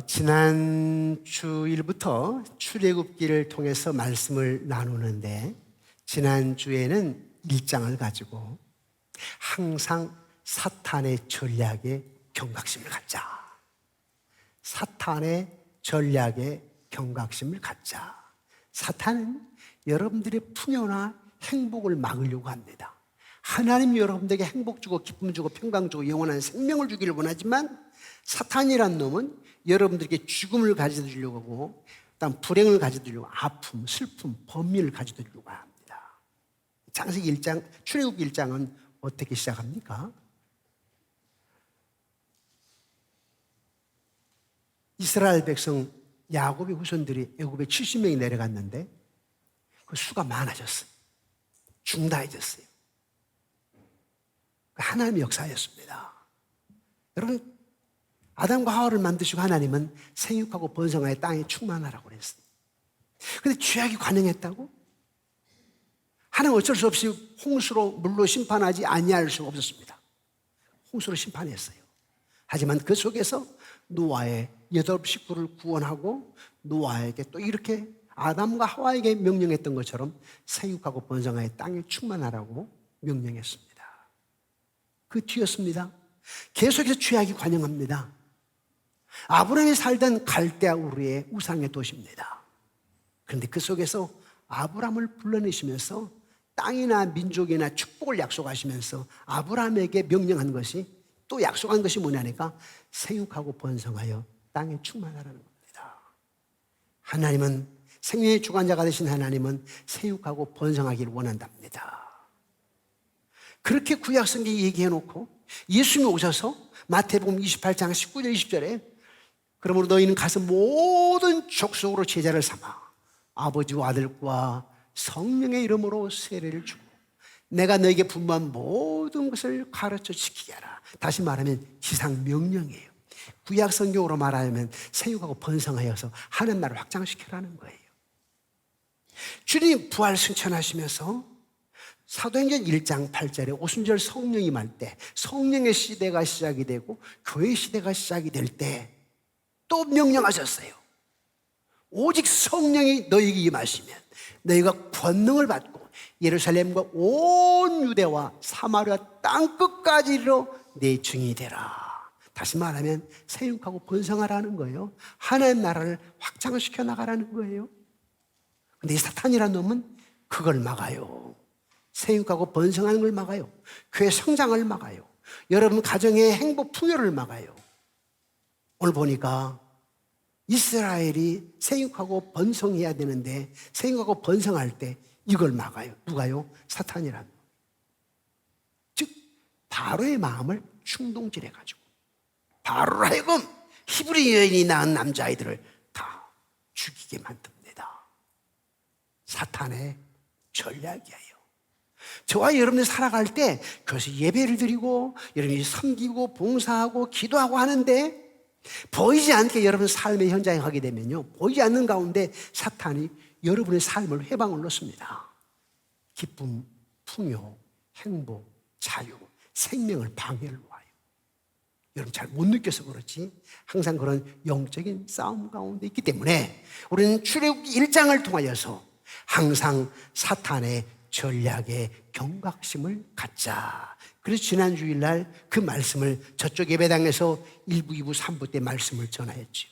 지난 주일부터 출애굽기를 통해서 말씀을 나누는데 지난 주에는 1장을 가지고 항상 사탄의 전략에 경각심을 갖자. 사탄의 전략에 경각심을 갖자. 사탄은 여러분들의 풍요나 행복을 막으려고 합니다. 하나님이 여러분들에게 행복 주고 기쁨 주고 평강 주고 영원한 생명을 주기를 원하지만 사탄이란 놈은 여러분들에게 죽음을 가져다 주려고 하고 그다음 불행을 가져다 주려고 아픔, 슬픔, 범민을 가져다 주려고 합니다. 창세기 1장, 출애굽기 1장은 어떻게 시작합니까? 이스라엘 백성 야곱의 후손들이 애굽에 70명이 내려갔는데 그 수가 많아졌어요. 중다해졌어요. 하나님의 역사였습니다. 여러분, 아담과 하와를 만드시고 하나님은 생육하고 번성하여 땅에 충만하라고 그랬어요. 그런데 죄악이 관영했다고? 하나님 어쩔 수 없이 홍수로 물로 심판하지 아니할 수가 없었습니다. 홍수로 심판했어요. 하지만 그 속에서 노아의 8 식구를 구원하고 노아에게 또 이렇게 아담과 하와에게 명령했던 것처럼 생육하고 번성하여 땅에 충만하라고 명령했습니다. 그 뒤였습니다. 계속해서 죄악이 관영합니다. 아브라함이 살던 갈대아 우르의 우상의 도시입니다. 그런데 그 속에서 아브라함을 불러내시면서 땅이나 민족이나 축복을 약속하시면서 아브라함에게 명령한 것이 또 약속한 것이 뭐냐니까 생육하고 번성하여 땅에 충만하라는 겁니다. 하나님은 생명의 주관자가 되신 하나님은 생육하고 번성하기를 원한답니다. 그렇게 구약성경에 얘기해놓고 예수님이 오셔서 마태복음 28장 19절 20절에 그러므로 너희는 가서 모든 족속으로 제자를 삼아 아버지와 아들과 성령의 이름으로 세례를 주고 내가 너에게 분부한 모든 것을 가르쳐 지키게 하라. 다시 말하면 지상 명령이에요. 구약성경으로 말하면 생육하고 번성하여서 하나님 나라를 확장시켜라는 거예요. 주님 부활 승천하시면서 사도행전 1장 8절에 오순절 성령이 임할 때 성령의 시대가 시작이 되고 교회 시대가 시작이 될 때 또 명령하셨어요. 오직 성령이 너희에게 임하시면 너희가 권능을 받고 예루살렘과 온 유대와 사마리아 땅끝까지 이르러 내 증인이 되라. 다시 말하면 생육하고 번성하라는 거예요. 하나님 나라를 확장을 시켜 나가라는 거예요. 근데 이 사탄이라는 놈은 그걸 막아요. 생육하고 번성하는 걸 막아요. 교회 성장을 막아요. 여러분 가정의 행복 풍요를 막아요. 오늘 보니까 이스라엘이 생육하고 번성해야 되는데 생육하고 번성할 때 이걸 막아요. 누가요? 사탄이라는 놈. 즉 바로의 마음을 충동질해가지고 바로로 하여금 히브리 여인이 낳은 남자아이들을 다 죽이게 만듭니다. 사탄의 전략이에요. 저와 여러분이 살아갈 때 그것이 예배를 드리고 여러분이 섬기고 봉사하고 기도하고 하는데 보이지 않게 여러분 삶의 현장에 가게 되면요 보이지 않는 가운데 사탄이 여러분의 삶을 회방을 놓습니다. 기쁨, 풍요, 행복, 자유, 생명을 방해를 놓아요. 여러분 잘 못 느껴서 그렇지 항상 그런 영적인 싸움 가운데 있기 때문에 우리는 출애굽기 1장을 통하여서 항상 사탄의 전략에 경각심을 갖자. 그래서 지난 주일날 그 말씀을 저쪽 예배당에서 1부, 2부, 3부 때 말씀을 전하였죠.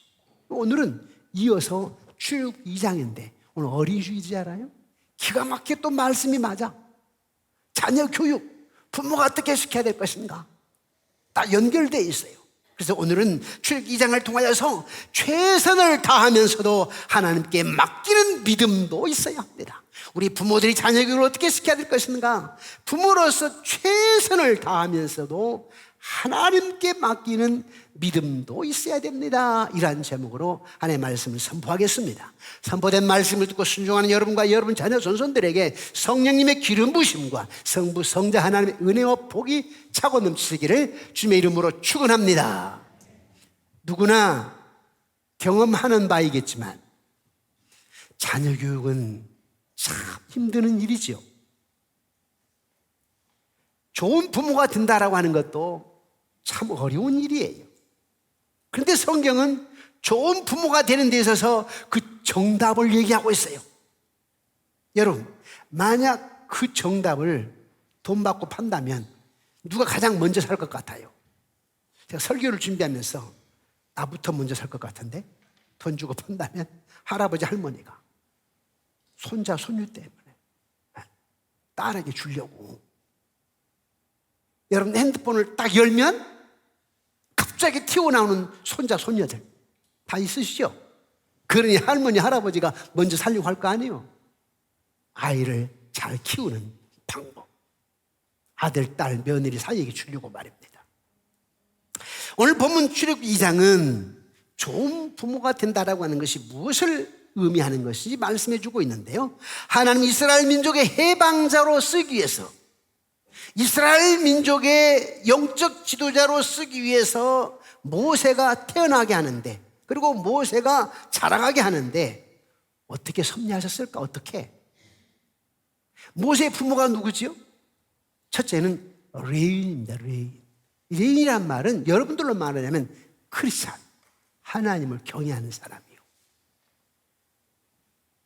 오늘은 이어서 출애굽기 2장인데 오늘 어린이주일이지 알아요? 기가 막히게 또 말씀이 맞아. 자녀 교육, 부모가 어떻게 시켜야 될 것인가 다 연결되어 있어요. 그래서 오늘은 출애굽기 2장을 통하여서 최선을 다하면서도 하나님께 맡기는 믿음도 있어야 합니다. 우리 부모들이 자녀 교육을 어떻게 시켜야 될 것인가? 부모로서 최선을 다하면서도 하나님께 맡기는 믿음도 있어야 됩니다. 이러한 제목으로 하나님의 말씀을 선포하겠습니다. 선포된 말씀을 듣고 순종하는 여러분과 여러분 자녀 손손들에게 성령님의 기름 부심과 성부 성자 하나님의 은혜와 복이 차고 넘치기를 주님의 이름으로 축원합니다. 누구나 경험하는 바이겠지만 자녀 교육은 참 힘드는 일이지요. 좋은 부모가 된다라고 하는 것도 참 어려운 일이에요. 그런데 성경은 좋은 부모가 되는 데 있어서 그 정답을 얘기하고 있어요. 여러분, 만약 그 정답을 돈 받고 판다면 누가 가장 먼저 살 것 같아요? 제가 설교를 준비하면서 나부터 먼저 살 것 같은데, 돈 주고 판다면 할아버지 할머니가 손자 손녀 때문에 딸에게 주려고. 여러분, 핸드폰을 딱 열면 갑자기 튀어나오는 손자 손녀들 다 있으시죠? 그러니 할머니 할아버지가 먼저 살려고 할 거 아니에요. 아이를 잘 키우는 방법, 아들, 딸, 며느리 사이에게 주려고 말입니다. 오늘 본문 출애굽 2장은 좋은 부모가 된다라고 하는 것이 무엇을 의미하는 것인지 말씀해 주고 있는데요, 하나님 이스라엘 민족의 해방자로 쓰기 위해서, 이스라엘 민족의 영적 지도자로 쓰기 위해서 모세가 태어나게 하는데, 그리고 모세가 자라가게 하는데 어떻게 섭리하셨을까? 어떻게? 모세의 부모가 누구지요? 첫째는 레인입니다. 레인이란 말은 여러분들로 말하자면 크리스찬, 하나님을 경외하는 사람이에요.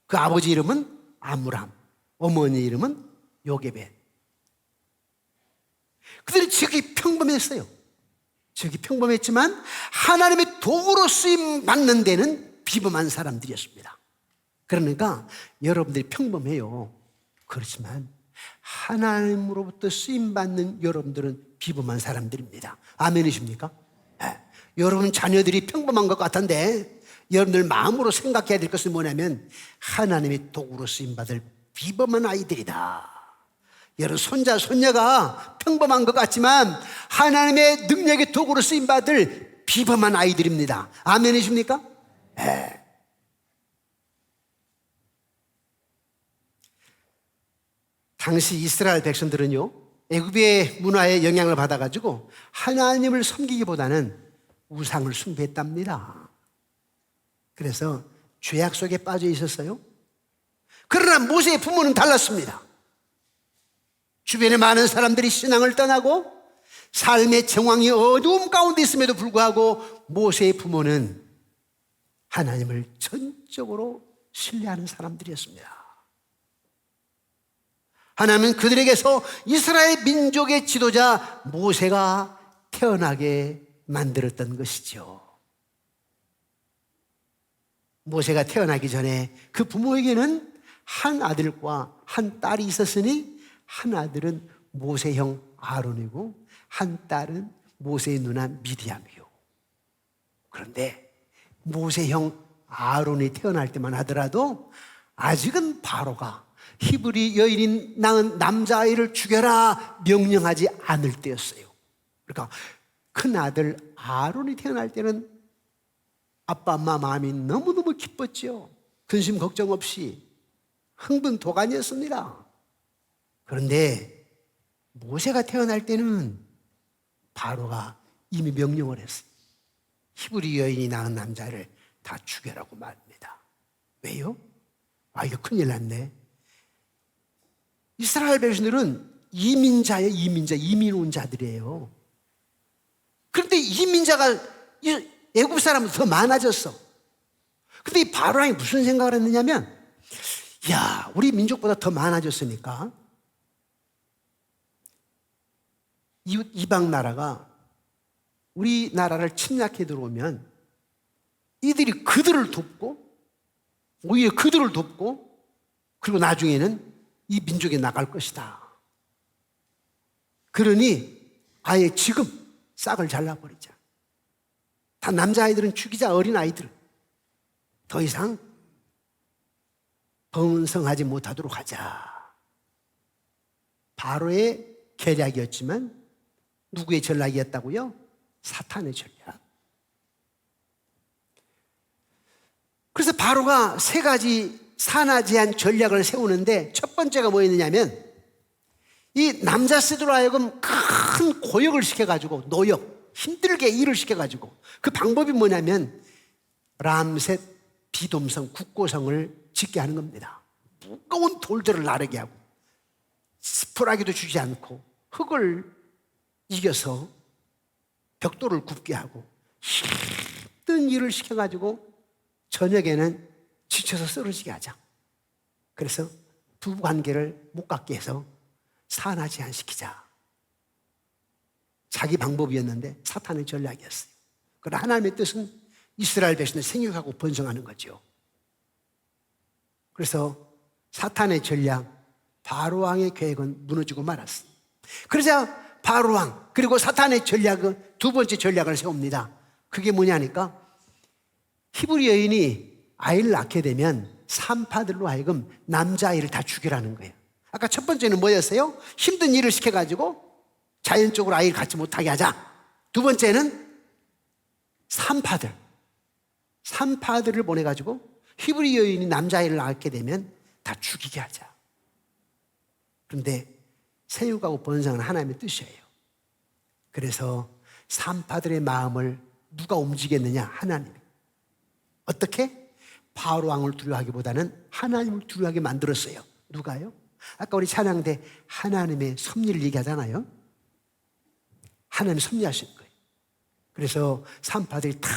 그 아버지 이름은 아므람, 어머니 이름은 요게벳. 그들이 지극히 평범했어요. 지극히 평범했지만 하나님의 도구로 쓰임 받는 데는 비범한 사람들이었습니다. 그러니까 여러분들이 평범해요. 그렇지만 하나님으로부터 쓰임 받는 여러분들은 비범한 사람들입니다. 아멘이십니까? 네. 여러분 자녀들이 평범한 것 같은데 여러분들 마음으로 생각해야 될 것은 뭐냐면 하나님의 도구로 쓰임 받을 비범한 아이들이다. 여러분 손자 손녀가 평범한 것 같지만 하나님의 능력의 도구로 쓰임 받을 비범한 아이들입니다. 아멘이십니까? 네. 당시 이스라엘 백성들은요, 애굽의 문화에 영향을 받아가지고 하나님을 섬기기보다는 우상을 숭배했답니다. 그래서 죄악 속에 빠져 있었어요. 그러나 모세의 부모는 달랐습니다. 주변에 많은 사람들이 신앙을 떠나고 삶의 정황이 어두움 가운데 있음에도 불구하고 모세의 부모는 하나님을 전적으로 신뢰하는 사람들이었습니다. 하나님은 그들에게서 이스라엘 민족의 지도자 모세가 태어나게 만들었던 것이죠. 모세가 태어나기 전에 그 부모에게는 한 아들과 한 딸이 있었으니 한 아들은 모세형 아론이고 한 딸은 모세의 누나 미디암이요. 그런데 모세형 아론이 태어날 때만 하더라도 아직은 바로가 히브리 여인이 낳은 남자아이를 죽여라 명령하지 않을 때였어요. 그러니까 큰 아들 아론이 태어날 때는 아빠 엄마 마음이 너무너무 기뻤죠. 근심 걱정 없이 흥분도가니였습니다. 그런데 모세가 태어날 때는 바로가 이미 명령을 했어요. 히브리 여인이 낳은 남자를 다 죽여라고 말합니다. 왜요? 이거 큰일 났네. 이스라엘 백성들은 이민자예요. 이민 온 자들이에요. 그런데 이민자가 애굽 사람은 더 많아졌어. 근데 이 바로왕이 무슨 생각을 했느냐면, 야, 우리 민족보다 더 많아졌으니까 이방 나라가 우리나라를 침략해 들어오면 이들이 그들을 돕고, 오히려 그들을 돕고, 그리고 나중에는 이 민족에 나갈 것이다. 그러니 아예 지금 싹을 잘라버리자. 다 남자아이들은 죽이자. 어린아이들은 더 이상 번성하지 못하도록 하자. 바로의 계략이었지만 누구의 전략이었다고요? 사탄의 전략. 그래서 바로가 세 가지 산하제한 전략을 세우는데 첫 번째가 뭐였느냐면 이 남자 세대로 하여금 큰 고역을 시켜가지고 노역, 힘들게 일을 시켜가지고 그 방법이 뭐냐면 람셋 비돔성 국고성을 짓게 하는 겁니다. 무거운 돌들을 나르게 하고 스프라기도 주지 않고 흙을 이겨서 벽돌을 굽게 하고 힘든 일을 시켜가지고 저녁에는 지쳐서 쓰러지게 하자. 그래서 부부 관계를 못 갖게 해서 산화 제한시키자. 자기 방법이었는데 사탄의 전략이었어요. 그러나 하나님의 뜻은 이스라엘 백성을 생육하고 번성하는 거죠. 그래서 사탄의 전략, 바로왕의 계획은 무너지고 말았어요. 그러자 바로왕 그리고 사탄의 전략은 두 번째 전략을 세웁니다. 그게 뭐냐니까 히브리 여인이 아이를 낳게 되면 산파들로 하여금 남자아이를 다 죽이라는 거예요. 아까 첫 번째는 뭐였어요? 힘든 일을 시켜가지고 자연적으로 아이를 갖지 못하게 하자. 두 번째는 산파들을 보내가지고 히브리 여인이 남자아이를 낳게 되면 다 죽이게 하자. 그런데 생육하고 번성은 하나님의 뜻이에요. 그래서 산파들의 마음을 누가 움직였느냐? 하나님. 어떻게? 바로왕을 두려워하기보다는 하나님을 두려워하게 만들었어요. 누가요? 아까 우리 찬양 때 하나님의 섭리를 얘기하잖아요. 하나님 섭리하신 거예요. 그래서 산파들이 다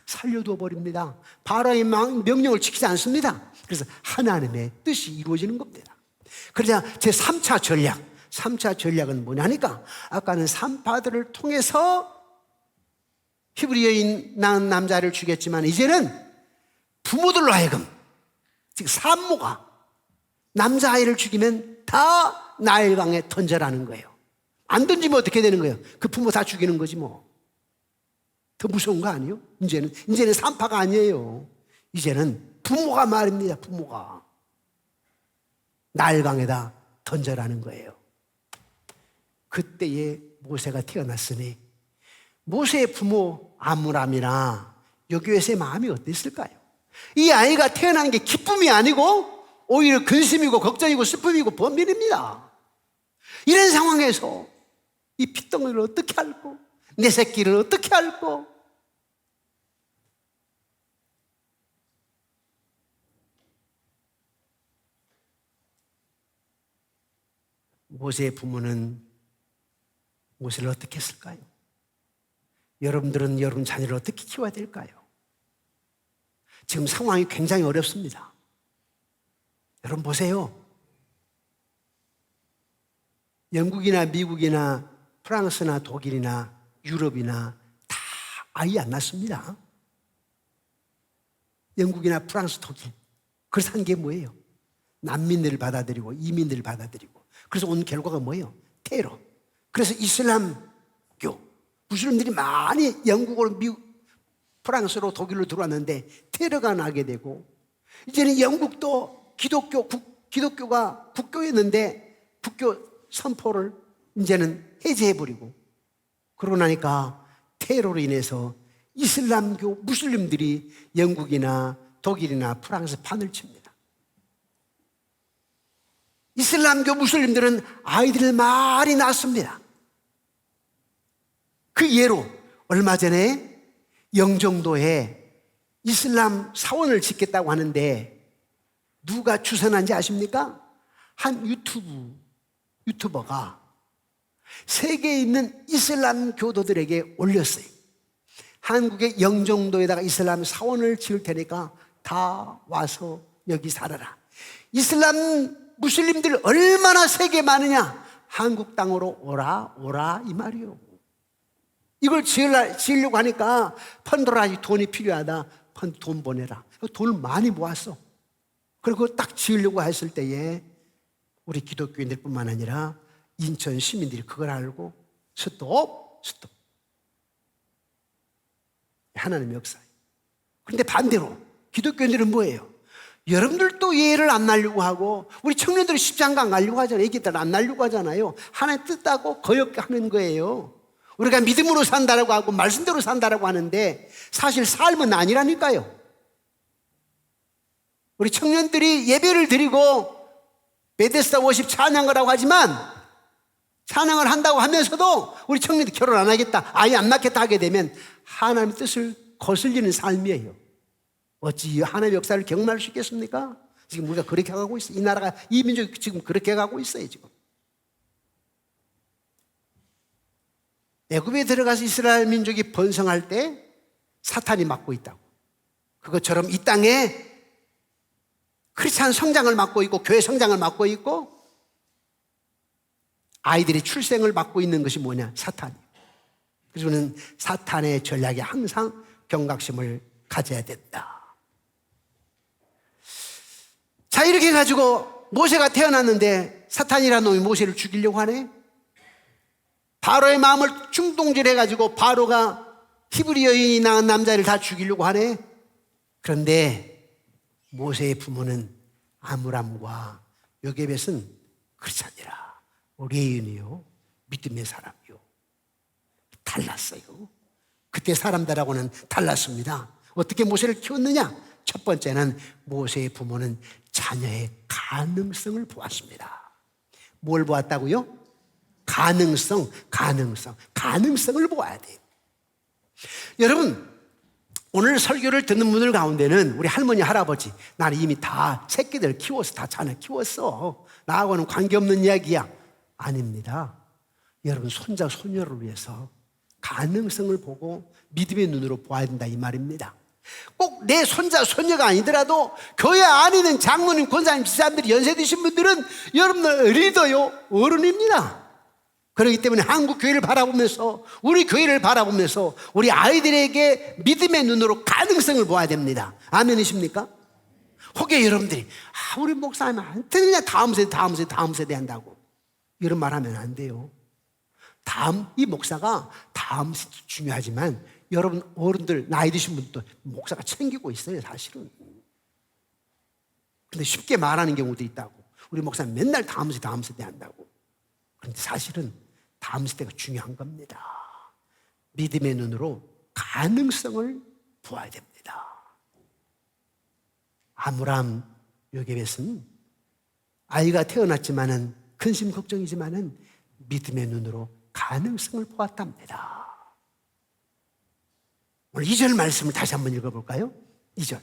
살려두어 버립니다. 바로왕의 명령을 지키지 않습니다. 그래서 하나님의 뜻이 이루어지는 겁니다. 그러자 제 3차 전략은 뭐냐니까 아까는 산파들을 통해서 히브리 여인 낳은 남자를 죽였지만 이제는 부모들로 하여금 즉 산모가 남자아이를 죽이면 다 나일강에 던져라는 거예요. 안 던지면 어떻게 되는 거예요? 그 부모 다 죽이는 거지 뭐. 더 무서운 거 아니에요? 이제는 산파가 아니에요. 이제는 부모가 말입니다. 부모가 나일강에다 던져라는 거예요. 그때에 모세가 태어났으니 모세의 부모 아므람이나 여교에서의 마음이 어땠을까요? 이 아이가 태어난 게 기쁨이 아니고 오히려 근심이고 걱정이고 슬픔이고 번민입니다. 이런 상황에서 이 핏덩어리를 어떻게 앓고 내 새끼를 어떻게 앓고 모세의 부모는 모세를 어떻게 했을까요? 여러분들은 여러분 자녀를 어떻게 키워야 될까요? 지금 상황이 굉장히 어렵습니다. 여러분 보세요. 영국이나 미국이나 프랑스나 독일이나 유럽이나 다 아이 안 낳습니다. 영국이나 프랑스, 독일. 그래서 한 게 뭐예요? 난민들을 받아들이고 이민들을 받아들이고 그래서 온 결과가 뭐예요? 테러. 그래서 이슬람교 무슬림들이 많이 영국으로 미국, 프랑스로 독일로 들어왔는데 테러가 나게 되고 이제는 영국도 기독교가 국교였는데 국교 선포를 이제는 해제해버리고 그러고 나니까 테러로 인해서 이슬람교 무슬림들이 영국이나 독일이나 프랑스 판을 칩니다. 이슬람교 무슬림들은 아이들을 많이 낳습니다. 그 예로 얼마 전에 영종도에 이슬람 사원을 짓겠다고 하는데 누가 추선한지 아십니까? 한 유튜버가 세계에 있는 이슬람 교도들에게 올렸어요. 한국의 영종도에다가 이슬람 사원을 지을 테니까 다 와서 여기 살아라. 이슬람 무슬림들 얼마나 세계에 많으냐? 한국 땅으로 오라 이 말이요. 이걸 지으려고 하니까 펀드라 돈이 필요하다. 돈 보내라. 돈을 많이 모았어. 그리고 딱 지으려고 했을 때에 우리 기독교인들뿐만 아니라 인천 시민들이 그걸 알고 스톱. 하나님의 역사예요. 그런데 반대로 기독교인들은 뭐예요? 여러분들도 예를 안 날려고 하고 우리 청년들이 십장가 안 가려고 하잖아요. 애기들 안 날려고 하잖아요. 하나님 뜻하고 거역게 하는 거예요. 우리가 믿음으로 산다라고 하고 말씀대로 산다라고 하는데 사실 삶은 아니라니까요. 우리 청년들이 예배를 드리고 베데스다 워십 찬양하라고 하지만 찬양을 한다고 하면서도 우리 청년들이 결혼 안 하겠다, 아예 안 낳겠다 하게 되면 하나님의 뜻을 거슬리는 삶이에요. 어찌 하나님의 역사를 경멸할 수 있겠습니까? 지금 우리가 그렇게 가고 있어요. 이 나라가, 이 민족이 지금 그렇게 가고 있어요. 지금 애굽에 들어가서 이스라엘 민족이 번성할 때 사탄이 맡고 있다고. 그것처럼 이 땅에 크리스찬 성장을 맡고 있고 교회 성장을 맡고 있고 아이들의 출생을 맡고 있는 것이 뭐냐? 사탄이에요. 그래서 우리는 사탄의 전략에 항상 경각심을 가져야 된다. 자, 이렇게 해가지고 모세가 태어났는데 사탄이라는 놈이 모세를 죽이려고 하네. 바로의 마음을 충동질해가지고 바로가 히브리 여인이 낳은 남자를 다 죽이려고 하네. 그런데 모세의 부모는 아므람과 요게벳은 그렇지 아니라 레위인이요, 믿음의 사람이요. 달랐어요. 그때 사람들하고는 달랐습니다. 어떻게 모세를 키웠느냐? 첫 번째는 모세의 부모는 자녀의 가능성을 보았습니다. 뭘 보았다고요? 가능성을 보아야 돼요. 여러분, 오늘 설교를 듣는 분들 가운데는 우리 할머니, 할아버지, 나는 이미 다 새끼들 키워서 다 자녀 키웠어. 나하고는 관계없는 이야기야. 아닙니다. 여러분 손자, 손녀를 위해서 가능성을 보고 믿음의 눈으로 보아야 된다 이 말입니다. 꼭 내 손자, 손녀가 아니더라도 교회 안에 있는 장로님, 권사님, 집사님들이 연세 드신 분들은 여러분들 리더요, 어른입니다. 그렇기 때문에 한국 교회를 바라보면서 우리 교회를 바라보면서 우리 아이들에게 믿음의 눈으로 가능성을 보아야 됩니다. 아멘이십니까? 혹여 여러분들이 우리 목사님한테 그냥 다음 세대 한다고 이런 말 하면 안 돼요. 이 목사가 다음 세대 중요하지만 여러분 어른들 나이 드신 분도 목사가 챙기고 있어요, 사실은. 근데 쉽게 말하는 경우도 있다고. 우리 목사는 맨날 다음 세대 한다고. 그런데 사실은 다음 세대가 중요한 겁니다. 믿음의 눈으로 가능성을 보아야 됩니다. 아므람, 요게벳은 아이가 태어났지만은 근심 걱정이지만은 믿음의 눈으로 가능성을 보았답니다. 오늘 2절 말씀을 다시 한번 읽어볼까요? 2절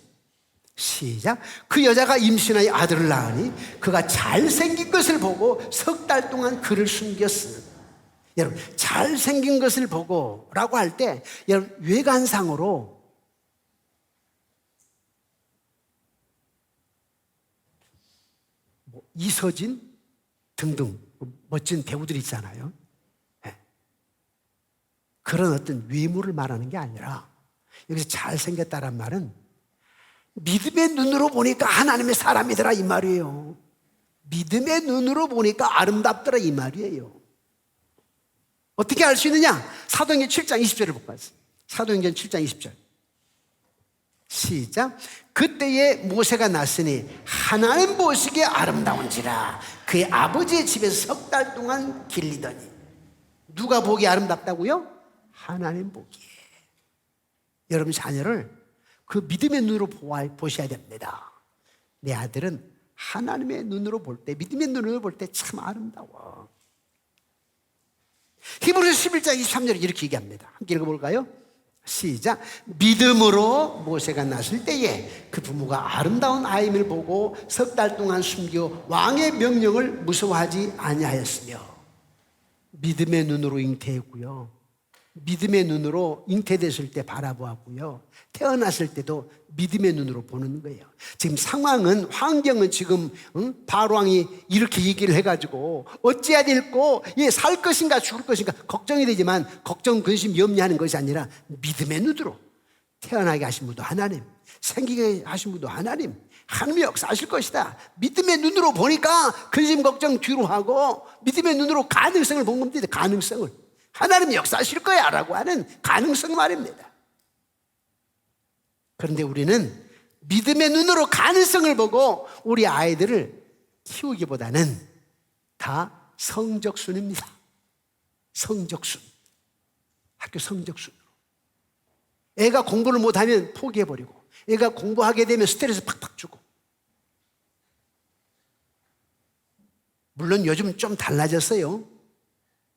시작. 그 여자가 임신하여 아들을 낳으니 그가 잘생긴 것을 보고 석 달 동안 그를 숨겼으니. 여러분, 잘생긴 것을 보고 라고 할 때 여러분 외관상으로 이서진 등등 멋진 배우들이 있잖아요. 네. 그런 어떤 외모를 말하는 게 아니라 여기서 잘생겼다란 말은 믿음의 눈으로 보니까 하나님의 사람이더라 이 말이에요. 믿음의 눈으로 보니까 아름답더라 이 말이에요. 어떻게 알 수 있느냐? 사도행전 7장 20절을 볼까요? 사도행전 7장 20절 시작. 그때에 모세가 났으니 하나님 보시기에 아름다운지라 그의 아버지의 집에서 석 달 동안 길리더니. 누가 보기에 아름답다고요? 하나님 보기에. 여러분 자녀를 그 믿음의 눈으로 보셔야 됩니다. 내 아들은 하나님의 눈으로 볼 때, 믿음의 눈으로 볼 때 참 아름다워. 히브리서 11장 23절에 이렇게 얘기합니다. 함께 읽어볼까요? 시작. 믿음으로 모세가 났을 때에 그 부모가 아름다운 아임을 보고 석 달 동안 숨겨 왕의 명령을 무서워하지 아니하였으며. 믿음의 눈으로 잉태했고요, 믿음의 눈으로 잉태됐을 때 바라보았고요, 태어났을 때도 믿음의 눈으로 보는 거예요. 지금 상황은, 환경은 지금 바로 왕이 이렇게 얘기를 해가지고 어찌해야 될고, 살 것인가 죽을 것인가 걱정이 되지만 걱정, 근심, 염려하는 것이 아니라 믿음의 눈으로 태어나게 하신 분도 하나님, 생기게 하신 분도 하나님, 하나님이 역사하실 것이다. 믿음의 눈으로 보니까 근심 걱정 뒤로 하고 믿음의 눈으로 가능성을 본 겁니다. 가능성을. 하나님이 역사하실 거야 라고 하는 가능성 말입니다. 그런데 우리는 믿음의 눈으로 가능성을 보고 우리 아이들을 키우기보다는 다 성적순입니다. 성적순. 학교 성적순으로. 애가 공부를 못하면 포기해버리고, 애가 공부하게 되면 스트레스 팍팍 주고. 물론 요즘 좀 달라졌어요.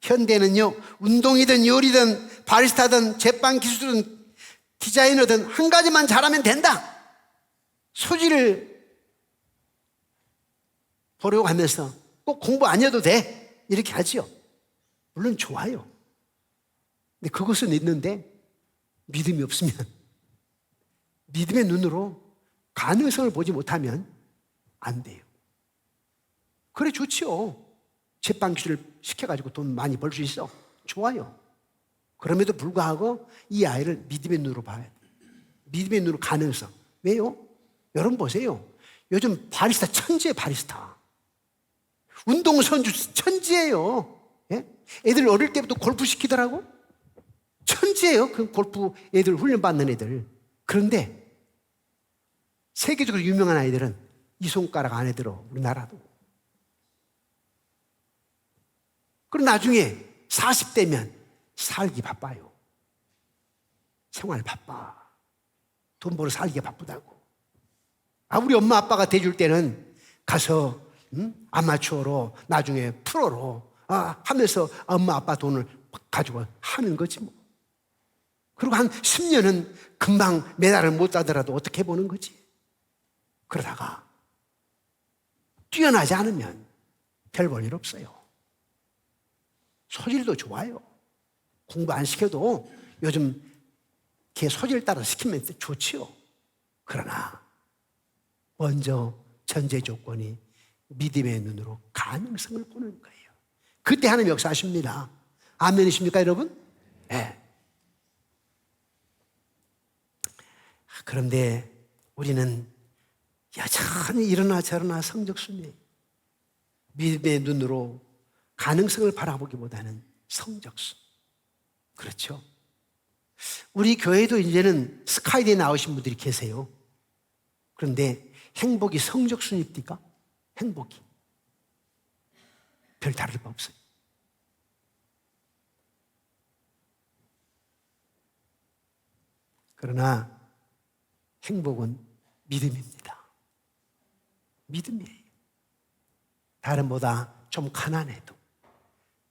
현대는요, 운동이든 요리든 바리스타든 제빵 기술이든 디자이너든 한 가지만 잘하면 된다. 소질을 보려고 하면서 꼭 공부 안 해도 돼. 이렇게 하지요. 물론 좋아요. 근데 그것은 있는데 믿음이 없으면 믿음의 눈으로 가능성을 보지 못하면 안 돼요. 그래 좋지요. 제빵 기술을 시켜가지고 돈 많이 벌 수 있어. 좋아요. 그럼에도 불구하고 이 아이를 믿음의 눈으로 봐야 돼요. 믿음의 눈으로 가능성. 왜요? 여러분 보세요. 요즘 바리스타 천지예요. 바리스타. 운동선수 천지예요. 예? 애들 어릴 때부터 골프 시키더라고. 천지예요. 그 골프 애들 훈련받는 애들. 그런데 세계적으로 유명한 아이들은 이 손가락 안에 들어. 우리나라도. 그럼 나중에 40대면 살기 바빠요. 생활 바빠. 돈 벌어 살기 바쁘다고. 우리 엄마 아빠가 돼줄 때는 가서 아마추어로 나중에 프로로 하면서 엄마 아빠 돈을 가지고 하는 거지 뭐. 그리고 한 10년은 금방 메달을 못 따더라도 어떻게 해보는 거지. 그러다가 뛰어나지 않으면 별 볼 일 없어요. 소질도 좋아요. 공부 안 시켜도 요즘 걔 소질 따라 시키면 좋지요. 그러나 먼저 전제 조건이 믿음의 눈으로 가능성을 보는 거예요. 그때 하나님 역사하십니다. 아멘이십니까 여러분? 네. 그런데 우리는 여전히 이러나 저러나 성적순이에요. 믿음의 눈으로 가능성을 바라보기보다는 성적순. 그렇죠? 우리 교회도 이제는 스카이대에 나오신 분들이 계세요. 그런데 행복이 성적순입니까? 행복이 별 다를 바 없어요. 그러나 행복은 믿음입니다. 믿음이에요. 다른보다 좀 가난해도,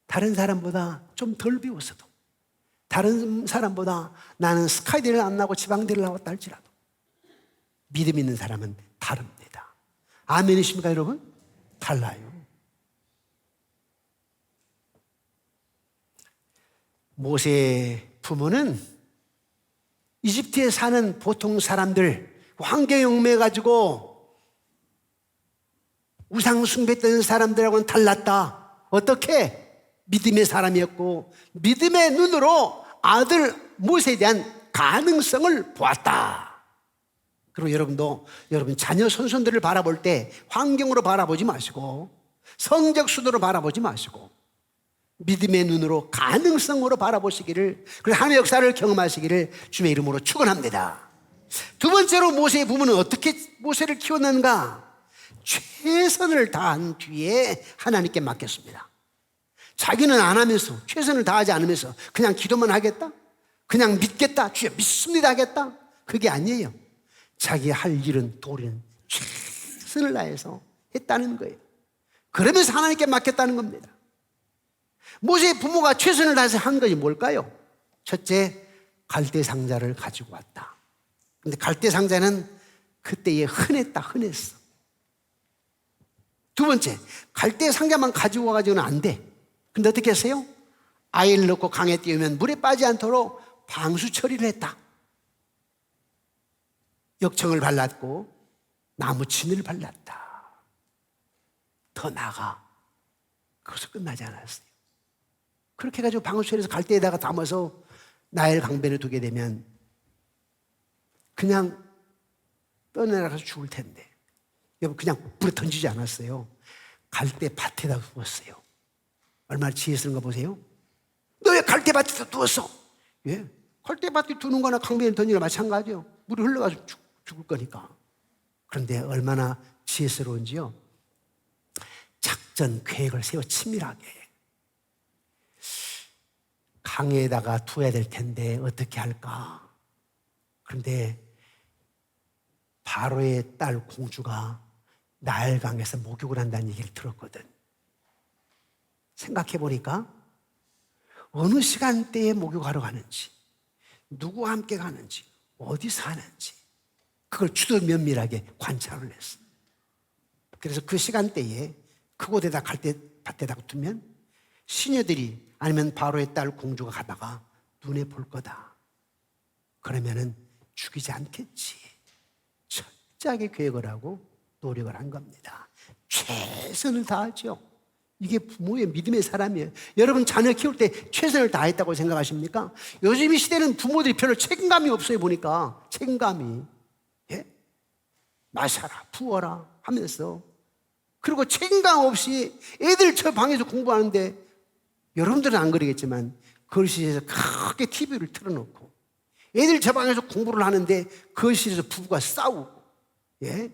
다른 사람보다 좀 덜 배웠어도, 다른 사람보다 나는 스카이대를 안 나고 지방대를 나왔다 할지라도 믿음 있는 사람은 다릅니다. 아멘이십니까 여러분? 달라요. 모세의 부모는 이집트에 사는 보통 사람들, 환경에 얽매가지고 우상 숭배했던 사람들하고는 달랐다. 어떻게? 믿음의 사람이었고 믿음의 눈으로 아들 모세에 대한 가능성을 보았다. 그리고 여러분도 여러분 자녀 손손들을 바라볼 때 환경으로 바라보지 마시고 성적 순으로 바라보지 마시고 믿음의 눈으로 가능성으로 바라보시기를, 그리고 하나님의 역사를 경험하시기를 주의 이름으로 축원합니다. 두 번째로 모세의 부모는 어떻게 모세를 키웠는가? 최선을 다한 뒤에 하나님께 맡겼습니다. 자기는 안 하면서, 최선을 다하지 않으면서 그냥 기도만 하겠다? 그냥 믿겠다? 주여 믿습니다 하겠다? 그게 아니에요. 자기 할 일은 도리는 최선을 다해서 했다는 거예요. 그러면서 하나님께 맡겼다는 겁니다. 모세의 부모가 최선을 다해서 한 것이 뭘까요? 첫째, 갈대 상자를 가지고 왔다. 근데 갈대 상자는 그때에 흔했어. 두 번째, 갈대 상자만 가지고 와가지고는 안 돼. 근데 어떻게 했어요? 아이를 넣고 강에 띄우면 물에 빠지지 않도록 방수 처리를 했다. 역청을 발랐고 나무 진을 발랐다. 더 나아가 그것도 끝나지 않았어요. 그렇게 해가지고 방수 처리해서 갈대에다가 담아서 나일 강변에 두게 되면 그냥 떠내려가서 죽을 텐데 여러분 그냥 물에 던지지 않았어요. 갈대 밭에다 두었어요. 얼마나 지혜스러운가 보세요. 너 왜 갈대밭에다 두었어? 예? 갈대밭에 두는 거나 강변에 던지는 거나 마찬가지예요. 물이 흘러가서 죽을 거니까. 그런데 얼마나 지혜스러운지요. 작전 계획을 세워 치밀하게. 강에다가 두어야 될 텐데 어떻게 할까? 그런데 바로의 딸 공주가 나일강에서 목욕을 한다는 얘기를 들었거든. 생각해 보니까 어느 시간대에 목욕하러 가는지, 누구와 함께 가는지, 어디서 하는지 그걸 주도 면밀하게 관찰을 했어. 그래서 그 시간대에 그곳에다 갈대밭에다 두면 시녀들이 아니면 바로의 딸 공주가 가다가 눈에 볼 거다. 그러면은 죽이지 않겠지. 철저하게 계획을 하고 노력을 한 겁니다. 최선을 다하죠. 이게 부모의 믿음의 사람이에요. 여러분 자녀 키울 때 최선을 다했다고 생각하십니까? 요즘 이 시대는 부모들이 별로 책임감이 없어요. 보니까 책임감이, 예? 마셔라 부어라 하면서, 그리고 책임감 없이 애들 저 방에서 공부하는데, 여러분들은 안 그러겠지만 거실에서 크게 TV를 틀어놓고 애들 저 방에서 공부를 하는데 거실에서 부부가 싸우고, 예?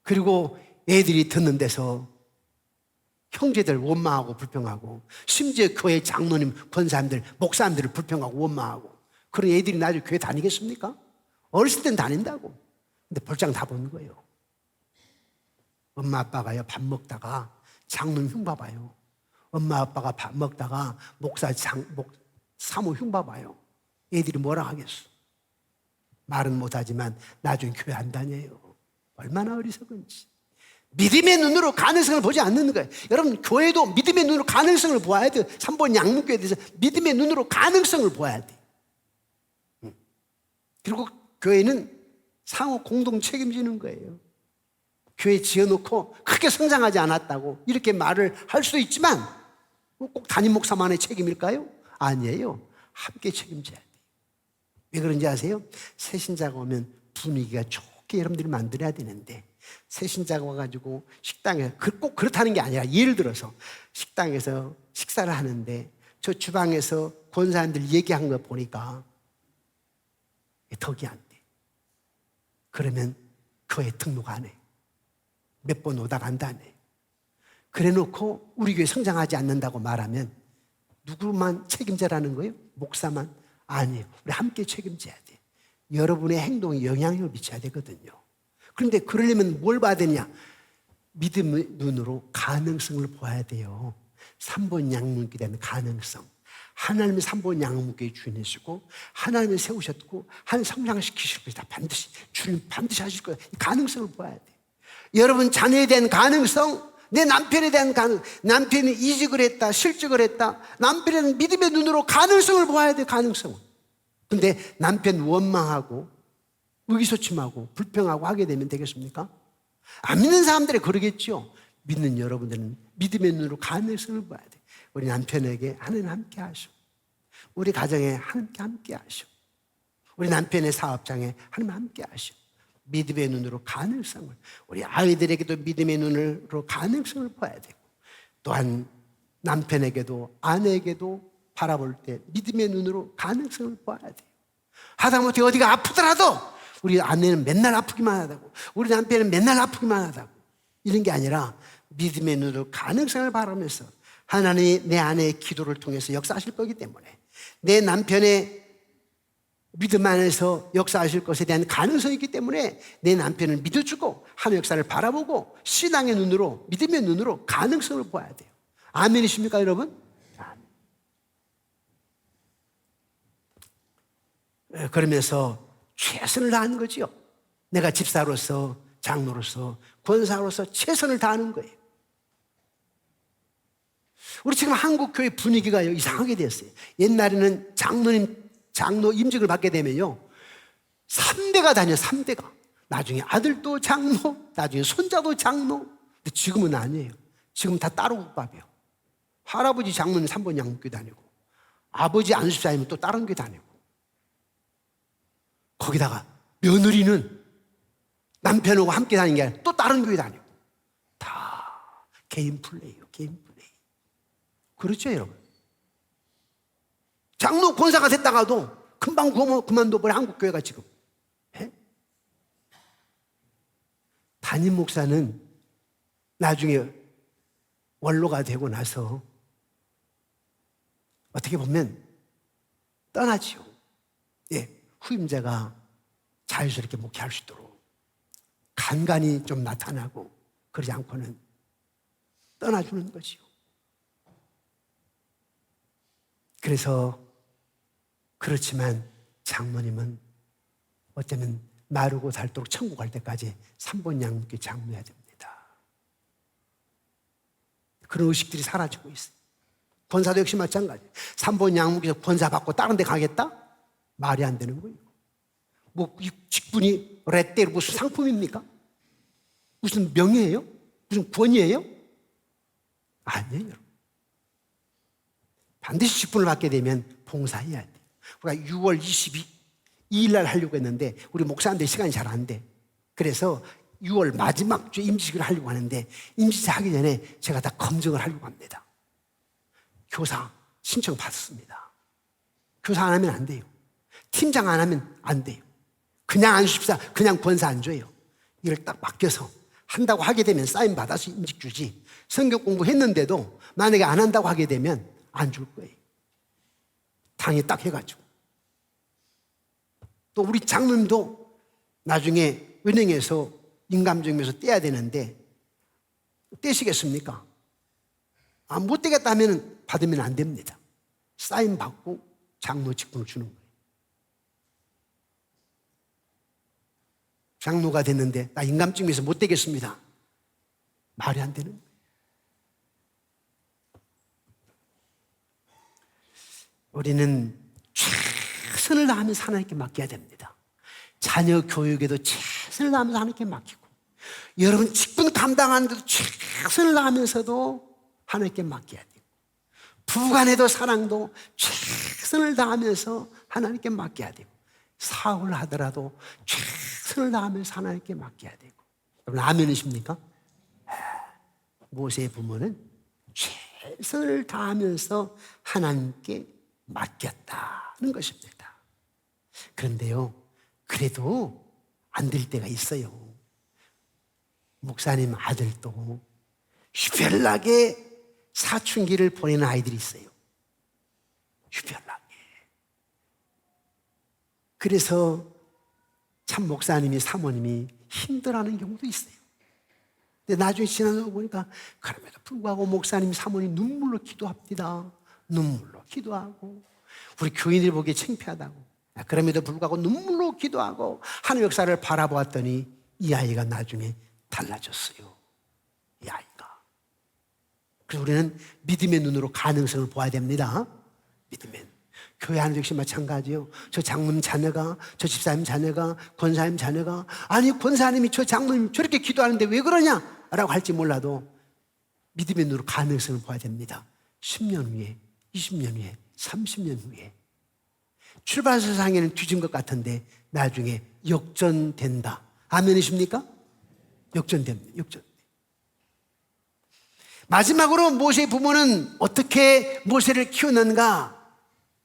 그리고 애들이 듣는 데서 형제들 원망하고 불평하고, 심지어 교회 장로님, 권사님들, 목사님들을 불평하고 원망하고, 그런 애들이 나중에 교회 다니겠습니까? 어렸을 땐 다닌다고. 근데 볼장 다 보는 거예요. 엄마 아빠가요 밥 먹다가 장로님 흉 봐봐요. 엄마 아빠가 밥 먹다가 사모 흉 봐봐요. 애들이 뭐라 하겠어? 말은 못하지만 나중에 교회 안 다녀요. 얼마나 어리석은지. 믿음의 눈으로 가능성을 보지 않는 거예요. 여러분 교회도 믿음의 눈으로 가능성을 보아야 돼요. 3번 양문교회에 대해서 믿음의 눈으로 가능성을 보아야 돼요. 그리고 교회는 상호 공동 책임지는 거예요. 교회 지어놓고 크게 성장하지 않았다고 이렇게 말을 할 수도 있지만, 꼭 담임 목사만의 책임일까요? 아니에요. 함께 책임져야 돼요. 왜 그런지 아세요? 새신자가 오면 분위기가 좋게 여러분들이 만들어야 되는데, 새신자가 와가지고 식당에, 꼭 그렇다는 게 아니라 예를 들어서 식당에서 식사를 하는데 저 주방에서 권사님들 얘기한 거 보니까 덕이 안 돼. 그러면 교회 등록 안 해. 몇 번 오다 간다네. 그래 놓고 우리 교회 성장하지 않는다고 말하면 누구만 책임져라는 거예요? 목사만? 아니에요. 우리 함께 책임져야 돼. 여러분의 행동에 영향력을 미쳐야 되거든요. 그런데 그러려면 뭘 봐야 되냐? 믿음의 눈으로 가능성을 봐야 돼요. 3번 양문교에 대한 가능성. 하나님은 3번 양문교의 주인이시고 하나님을 세우셨고 하나님 성장시키실 것이다. 반드시 주님 반드시 하실 거예요. 이 가능성을 봐야 돼. 여러분 자녀에 대한 가능성, 내 남편에 대한 가능성, 남편이 이직을 했다, 실직을 했다, 남편은 믿음의 눈으로 가능성을 봐야 돼. 가능성을. 근데 남편 원망하고 의기소침하고 불평하고 하게 되면 되겠습니까? 안 믿는 사람들이 그러겠죠. 믿는 여러분들은 믿음의 눈으로 가능성을 봐야 돼. 우리 남편에게 하나님 함께 하시오. 우리 가정에 하나님 함께 하시오. 우리 남편의 사업장에 하나님 함께 하시오. 믿음의 눈으로 가능성을, 우리 아이들에게도 믿음의 눈으로 가능성을 봐야 되고, 또한 남편에게도 아내에게도 바라볼 때 믿음의 눈으로 가능성을 봐야 돼요. 하다못해 어디가 아프더라도 우리 아내는 맨날 아프기만 하다고, 우리 남편은 맨날 아프기만 하다고, 이런 게 아니라 믿음의 눈으로 가능성을 바라면서 하나님이 내 아내의 기도를 통해서 역사하실 거기 때문에, 내 남편의 믿음 안에서 역사하실 것에 대한 가능성이 있기 때문에 내 남편을 믿어주고 하나님의 역사를 바라보고 신앙의 눈으로, 믿음의 눈으로 가능성을 봐야 돼요. 아멘이십니까 여러분? 아멘. 그러면서 최선을 다하는 거지요. 내가 집사로서, 장로로서, 권사로서 최선을 다하는 거예요. 우리 지금 한국 교회 분위기가 이상하게 됐어요. 옛날에는 장로 임직을 받게 되면요 3대가 다녀요. 3대가. 나중에 아들도 장로, 나중에 손자도 장로. 근데 지금은 아니에요. 지금 다 따로 국밥이에요. 할아버지 장로는 3번 양문교회 다니고, 아버지 안수사님은 또 다른 교회 다니고, 거기다가 며느리는 남편하고 함께 다니는 게 아니라 또 다른 교회 다니고, 다 개인 플레이요. 개인 플레이. 그렇죠 여러분? 장로 권사가 됐다가도 금방 그만둬버려 한국교회가 지금. 예? 담임 목사는 나중에 원로가 되고 나서 어떻게 보면 떠나지요. 예, 후임자가 자유스럽게 목회할 수 있도록 간간히 좀 나타나고, 그러지 않고는 떠나주는 거지요. 그래서 그렇지만 장모님은 어쩌면 마르고 닳도록 천국 갈 때까지 3번 양문교회 장로해야 됩니다. 그런 의식들이 사라지고 있어요. 권사도 역시 마찬가지. 3번 양문교회에서 권사 받고 다른 데 가겠다? 말이 안 되는 거예요. 이 직분이 레떼로 무슨 상품입니까? 무슨 명예예요? 무슨 권위예요? 아니에요. 반드시 직분을 받게 되면 봉사해야 돼요. 우리가 6월 22일 날 하려고 했는데 우리 목사한테 시간이 잘 안 돼. 그래서 6월 마지막 주에 임시직을 하려고 하는데 임시직 하기 전에 제가 다 검증을 하려고 합니다. 교사 신청 받았습니다. 교사 안 하면 안 돼요. 팀장 안 하면 안 돼요. 그냥 안 주십사, 그냥 권사 안 줘요. 이걸 딱 맡겨서 한다고 하게 되면 사인 받아서 임직 주지. 성경 공부했는데도 만약에 안 한다고 하게 되면 안 줄 거예요. 당에 딱 해가지고. 또 우리 장로님도 나중에 은행에서 인감증명서 떼야 되는데 떼시겠습니까? 못 떼겠다 하면 받으면 안 됩니다. 사인 받고 장로 직분을 주는 거예요. 장로가 됐는데 나 인감증명서 못 떼겠습니다. 말이 안 되는 거예요. 우리는 최선을 다하면서 하나님께 맡겨야 됩니다. 자녀 교육에도 최선을 다하면서 하나님께 맡기고, 여러분 직분 감당하는데도 최선을 다하면서도 하나님께 맡겨야 돼요. 부간에도 사랑도 최선을 다하면서 하나님께 맡겨야 되고, 사업을 하더라도 최선을 다하면서 하나님께 맡겨야 되고. 여러분 아멘이십니까? 모세의 부모는 최선을 다하면서 하나님께 맡겼다는 것입니다. 그런데요, 그래도 안 될 때가 있어요. 목사님 아들도 유별나게 사춘기를 보내는 아이들이 있어요. 유별나게. 그래서 참 목사님이, 사모님이 힘들어하는 경우도 있어요. 근데 나중에 지나서 보니까 그럼에도 불구하고 목사님, 사모님 눈물로 기도합니다. 눈물로 기도하고, 우리 교인들이 보기에 창피하다고. 그럼에도 불구하고 눈물로 기도하고 하나님의 역사를 바라보았더니 이 아이가 나중에 달라졌어요. 이 아이가. 그래서 우리는 믿음의 눈으로 가능성을 보아야 됩니다. 믿음의 눈. 교회 안에도 역시 마찬가지요. 저 장로님 자녀가, 저 집사님 자녀가, 권사님 자녀가, 아니 권사님이 저 장로님 저렇게 기도하는데 왜 그러냐? 라고 할지 몰라도 믿음의 눈으로 가능성을 보아야 됩니다. 10년 후에, 20년 후에, 30년 후에 출발선상에는 뒤진 것 같은데 나중에 역전된다. 아멘이십니까? 역전됩니다. 역전. 마지막으로 모세의 부모는 어떻게 모세를 키우는가?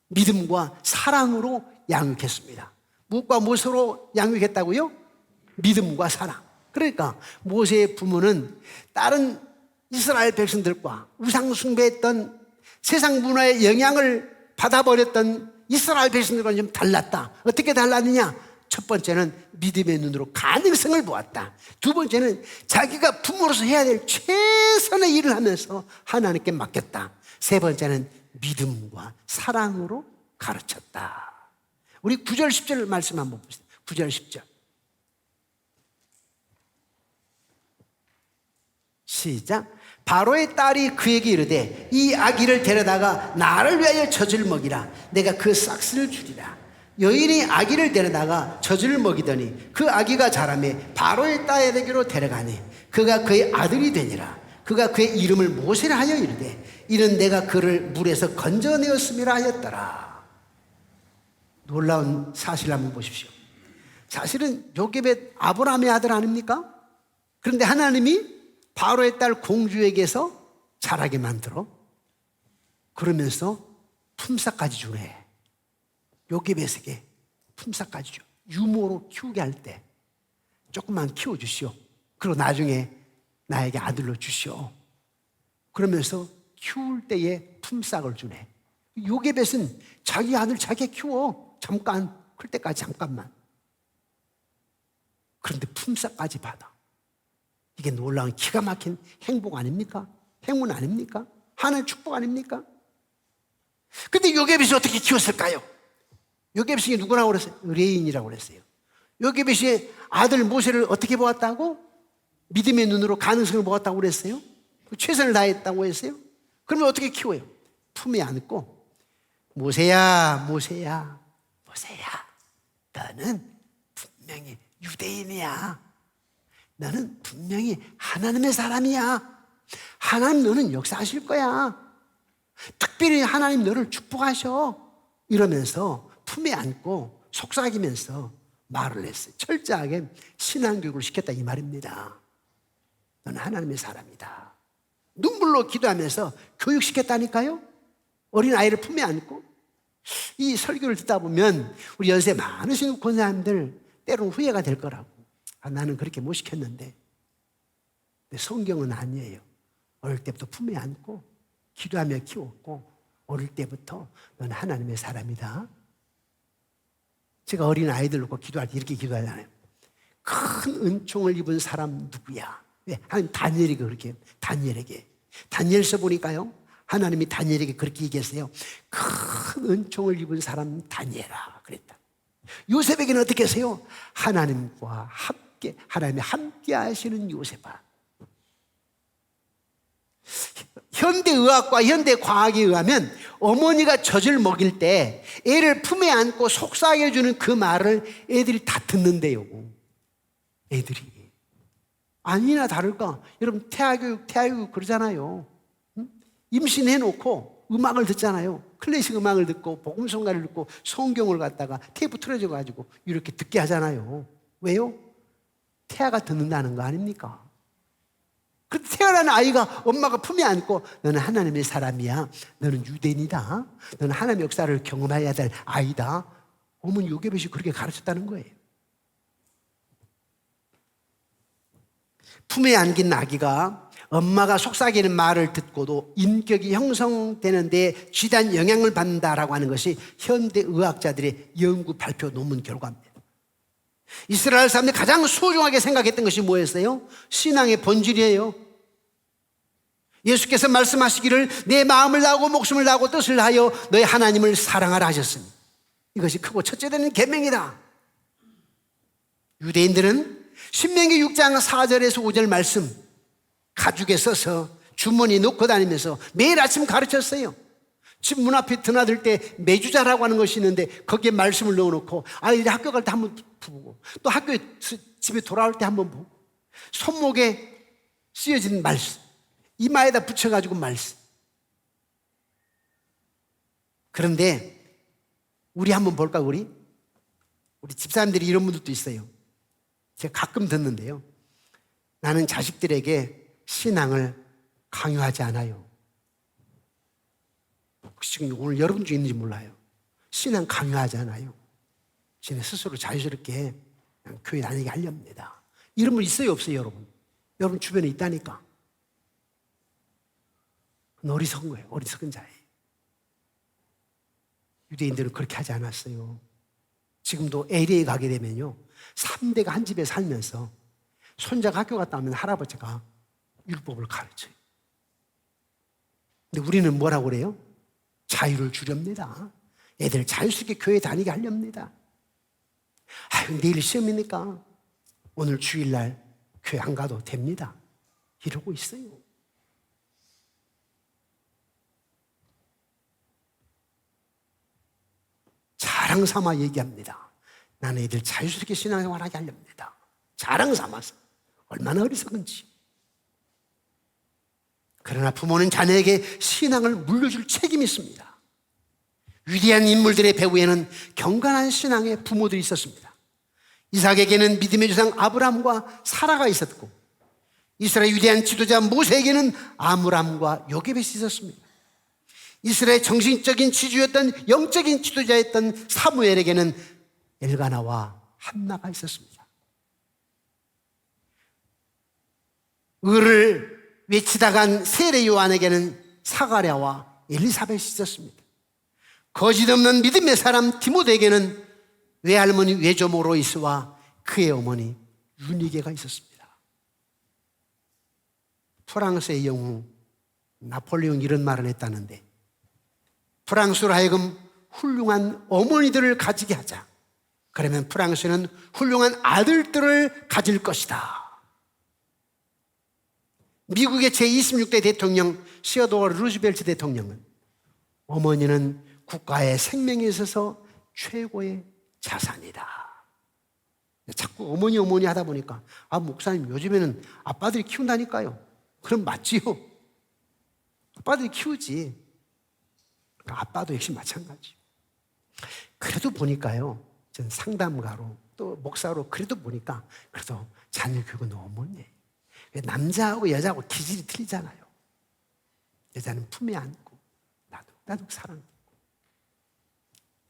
믿음과 사랑으로 양육했습니다. 무엇과 무엇으로 양육했다고요? 믿음과 사랑. 그러니까 모세의 부모는 다른 이스라엘 백성들과 우상 숭배했던 세상 문화의 영향을 받아버렸던 이스라엘 백성들과는 좀 달랐다. 어떻게 달랐느냐? 첫 번째는 믿음의 눈으로 가능성을 보았다. 두 번째는 자기가 부모로서 해야 될 최선의 일을 하면서 하나님께 맡겼다. 세 번째는 믿음과 사랑으로 가르쳤다. 우리 9절 10절 말씀 한번 보세요. 9절 10절 시작. 바로의 딸이 그에게 이르되 이 아기를 데려다가 나를 위하여 젖을 먹이라. 내가 그 싹스를 주리라. 여인이 아기를 데려다가 젖을 먹이더니 그 아기가 자라매 바로의 딸에게로 데려가니 그가 그의 아들이 되니라. 그가 그의 이름을 모세라 하여 이르되 이는 내가 그를 물에서 건져내었음이라 하였더라. 놀라운 사실을 한번 보십시오. 사실은 요셉의 아브라함의 아들 아닙니까? 그런데 하나님이 바로의 딸 공주에게서 자라게 만들어 그러면서 품삯까지 주네. 요셉에게 품삯까지 줘. 유모로 키우게 할 때 조금만 키워주시오. 그리고 나중에 나에게 아들로 주시오. 그러면서 키울 때에 품삯을 주네. 요셉은 자기 아들 자기가 키워. 잠깐, 클 때까지 잠깐만. 그런데 품삯까지 받아. 이게 놀라운 기가 막힌 행복 아닙니까? 행운 아닙니까? 하나님의 축복 아닙니까? 근데 요셉이 어떻게 키웠을까요? 요셉이 누구라고 그랬어요? 의뢰인이라고 그랬어요. 요셉이 아들 모세를 어떻게 보았다고? 믿음의 눈으로 가능성을 보았다고 그랬어요? 최선을 다했다고 했어요? 그러면 어떻게 키워요? 품에 안고 모세야, 모세야, 모세야, 너는 분명히 유대인이야. 너는 분명히 하나님의 사람이야. 하나님 너는 역사하실 거야. 특별히 하나님 너를 축복하셔. 이러면서 품에 안고 속삭이면서 말을 했어요. 철저하게 신앙교육을 시켰다 이 말입니다. 너는 하나님의 사람이다. 눈물로 기도하면서 교육시켰다니까요. 어린 아이를 품에 안고. 이 설교를 듣다 보면 우리 연세 많으신 권사님들 때로는 후회가 될 거라고. 나는 그렇게 못 시켰는데. 근데 성경은 아니에요. 어릴 때부터 품에 안고 기도하며 키웠고 어릴 때부터 너는 하나님의 사람이다. 제가 어린 아이들 놓고 기도할 때 이렇게 기도하잖아요. 큰 은총을 입은 사람 누구야? 왜? 하나님 다니엘에게 그렇게 다니엘에게 다니엘서 보니까요. 하나님이 다니엘에게 그렇게 얘기했어요. 큰 은총을 입은 사람 다니엘아 그랬다. 요셉에게는 어떻게 했어요? 하나님과 함께 하나님이 함께 하시는 요셉아. 현대의학과 현대과학에 의하면 어머니가 젖을 먹일 때 애를 품에 안고 속삭여주는 그 말을 애들이 다 듣는데요. 애들이. 아니나 다를까? 여러분 태아교육 그러잖아요. 임신해놓고 음악을 듣잖아요. 클래식 음악을 듣고 복음성가를 듣고 성경을 갖다가 테이프 틀어줘가지고 이렇게 듣게 하잖아요. 왜요? 태아가 듣는다는 거 아닙니까? 그 태어난 아이가 엄마가 품에 안고 너는 하나님의 사람이야. 너는 유대인이다. 너는 하나님의 역사를 경험해야 될 아이다. 어머니 요게벳이 그렇게 가르쳤다는 거예요. 품에 안긴 아기가 엄마가 속삭이는 말을 듣고도 인격이 형성되는 데 쥐단 영향을 받는다라고 하는 것이 현대의학자들의 연구 발표 논문 결과입니다. 이스라엘 사람들이 가장 소중하게 생각했던 것이 뭐였어요? 신앙의 본질이에요. 예수께서 말씀하시기를 내 마음을 다하고 목숨을 다하고 뜻을 다하여 너의 하나님을 사랑하라 하셨으니 이것이 크고 첫째 되는 계명이다. 유대인들은 신명기 6장 4절에서 5절 말씀 가죽에 써서 주머니에 넣고 다니면서 매일 아침 가르쳤어요. 집 문 앞에 드나들 때 매주자라고 하는 것이 있는데 거기에 말씀을 넣어놓고 아이들이 학교 갈 때 한번 보고 또 학교에 집에 돌아올 때 한번 보고 손목에 쓰여진 말씀 이마에다 붙여가지고 말씀. 그런데 우리 한번 볼까 우리 집사람들이 이런 분들도 있어요. 제가 가끔 듣는데요. 나는 자식들에게 신앙을 강요하지 않아요. 혹시 지금 오늘 여러분 중에 있는지 몰라요. 신앙 강요하지 않아요. 지네 스스로 자유스럽게 그냥 교회 다니게 하렵니다. 이런 분 있어요 없어요 여러분? 여러분 주변에 있다니까. 어리석은 거예요. 어리석은 자예요. 유대인들은 그렇게 하지 않았어요. 지금도 LA에 가게 되면요 3대가 한 집에 살면서 손자가 학교 갔다 오면 할아버지가 율법을 가르쳐요. 근데 우리는 뭐라고 그래요? 자유를 주렵니다. 애들 자유스럽게 교회 다니게 하렵니다. 아유 내일 시험이니까 오늘 주일날 교회 안 가도 됩니다. 이러고 있어요. 자랑 삼아 얘기합니다. 나는 애들 자유스럽게 신앙생활하게 하렵니다. 자랑 삼아서. 얼마나 어리석은지. 그러나 부모는 자녀에게 신앙을 물려줄 책임이 있습니다. 위대한 인물들의 배후에는 경건한 신앙의 부모들이 있었습니다. 이삭에게는 믿음의 조상 아브라함과 사라가 있었고 이스라엘 위대한 지도자 모세에게는 아므람과 요게벳이 있었습니다. 이스라엘 정신적인 지주였던 영적인 지도자였던 사무엘에게는 엘가나와 한나가 있었습니다. 의를 외치다 간 세례 요한에게는 사가랴와 엘리사벳이 있었습니다. 거짓 없는 믿음의 사람 디모데에게는 외할머니 외조모 로이스와 그의 어머니 유니게가 있었습니다. 프랑스의 영웅 나폴레옹이 이런 말을 했다는데 프랑스로 하여금 훌륭한 어머니들을 가지게 하자. 그러면 프랑스는 훌륭한 아들들을 가질 것이다. 미국의 제26대 대통령 시어도어 루즈벨트 대통령은 어머니는 국가의 생명에 있어서 최고의 자산이다. 자꾸 어머니 하다 보니까 목사님 요즘에는 아빠들이 키운다니까요. 그럼 맞지요. 아빠들이 키우지. 아빠도 역시 마찬가지. 그래도 보니까요, 전 상담가로 또 목사로 그래도 보니까 그래도 자녀 교육은 어머니예요. 남자하고 여자하고 기질이 틀리잖아요. 여자는 품에 안고 나도 사랑하고,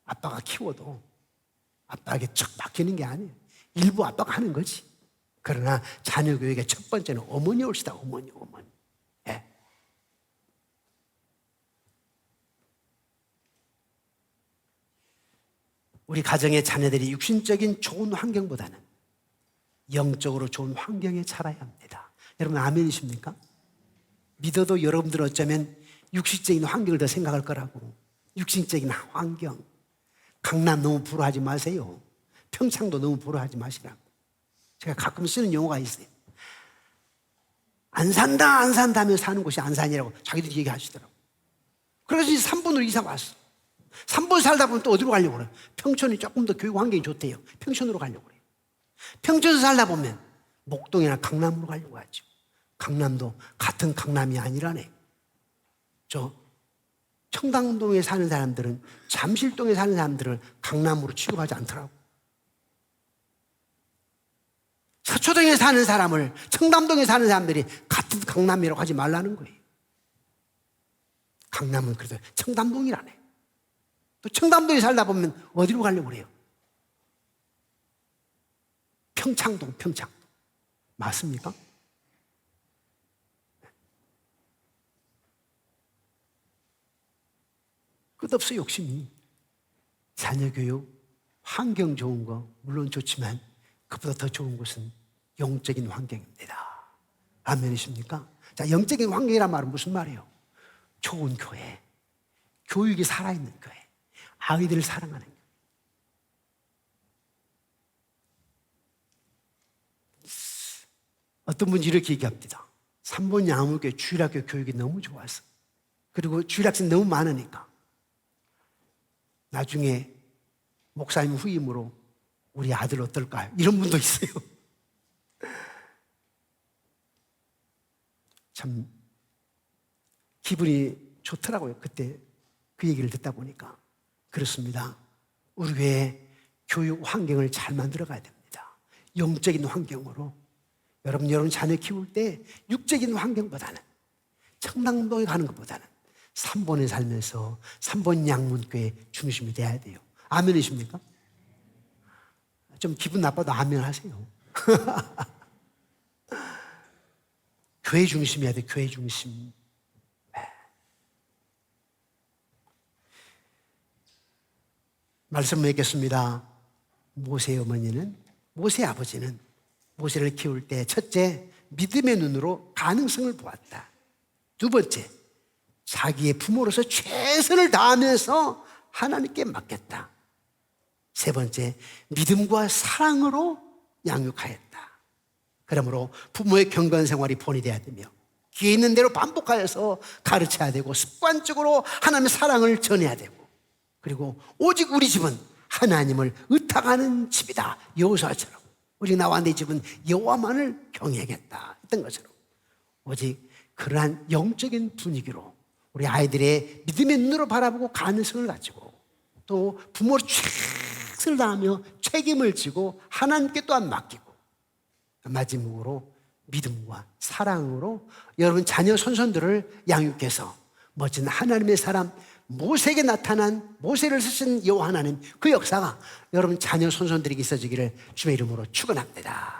아빠가 키워도 아빠에게 척 맡기는 게 아니에요. 일부 아빠가 하는 거지. 그러나 자녀 교육의 첫 번째는 어머니 올시다. 어머니. 예. 우리 가정의 자녀들이 육신적인 좋은 환경보다는 영적으로 좋은 환경에 자라야 합니다. 여러분 아멘이십니까? 믿어도 여러분들은 어쩌면 육신적인 환경을 더 생각할 거라고. 육신적인 환경. 강남 너무 부러워하지 마세요. 평창도 너무 부러워하지 마시라고. 제가 가끔 쓰는 용어가 있어요. 안 산다 하면 사는 곳이 안산이라고 자기들이 얘기하시더라고. 그래서 이제 3번으로 이사 왔어. 3번 살다 보면 또 어디로 가려고 그래요? 평촌이 조금 더 교육 환경이 좋대요. 평촌으로 가려고 그래요. 평촌에서 살다 보면 목동이나 강남으로 가려고 하죠. 강남도 같은 강남이 아니라네. 저 청담동에 사는 사람들은, 잠실동에 사는 사람들을 강남으로 취급하지 않더라고. 서초동에 사는 사람을 청담동에 사는 사람들이 같은 강남이라고 하지 말라는 거예요. 강남은 그래도 청담동이라네. 또 청담동에 살다 보면 어디로 가려고 그래요? 평창동. 맞습니까? 끝없어 욕심이. 자녀 교육, 환경 좋은 거 물론 좋지만 그보다 더 좋은 것은 영적인 환경입니다. 아멘이십니까? 자, 영적인 환경이란 말은 무슨 말이에요? 좋은 교회, 교육이 살아있는 교회, 아이들을 사랑하는 교회. 어떤 분이 이렇게 얘기합니다. 3번 양무교회 주일학교 교육이 너무 좋아서, 그리고 주일학생 너무 많으니까 나중에 목사님 후임으로 우리 아들 어떨까요? 이런 분도 있어요. 참 기분이 좋더라고요. 그때 그 얘기를 듣다 보니까. 그렇습니다. 우리 교회 교육 환경을 잘 만들어 가야 됩니다. 영적인 환경으로. 여러분 자녀 키울 때 육적인 환경보다는, 청담동에 가는 것보다는 3번에 살면서 3번 양문교회 중심이 돼야 돼요. 아멘이십니까? 좀 기분 나빠도 아멘 하세요. 교회 중심이어야 돼. 교회 중심. 말씀 맺겠습니다. 모세 어머니는, 모세 아버지는 모세를 키울 때 첫째, 믿음의 눈으로 가능성을 보았다. 두 번째, 자기의 부모로서 최선을 다하면서 하나님께 맡겼다. 세 번째, 믿음과 사랑으로 양육하였다. 그러므로 부모의 경건 생활이 본이 되어야 되며, 귀에 있는 대로 반복하여서 가르쳐야 되고, 습관적으로 하나님의 사랑을 전해야 되고, 그리고 오직 우리 집은 하나님을 의탁하는 집이다. 여호수아처럼 오직 나와 내 집은 여호와만을 경외하겠다 했던 것처럼, 오직 그러한 영적인 분위기로 우리 아이들의 믿음의 눈으로 바라보고 가능성을 가지고, 또 부모로 최선을 다하며 책임을 지고 하나님께 또한 맡기고, 마지막으로 믿음과 사랑으로 여러분 자녀 손손들을 양육해서 멋진 하나님의 사람, 모세에게 나타난, 모세를 쓰신 여호와 하나님, 그 역사가 여러분 자녀 손손들에게 있어지기를 주의 이름으로 축원합니다.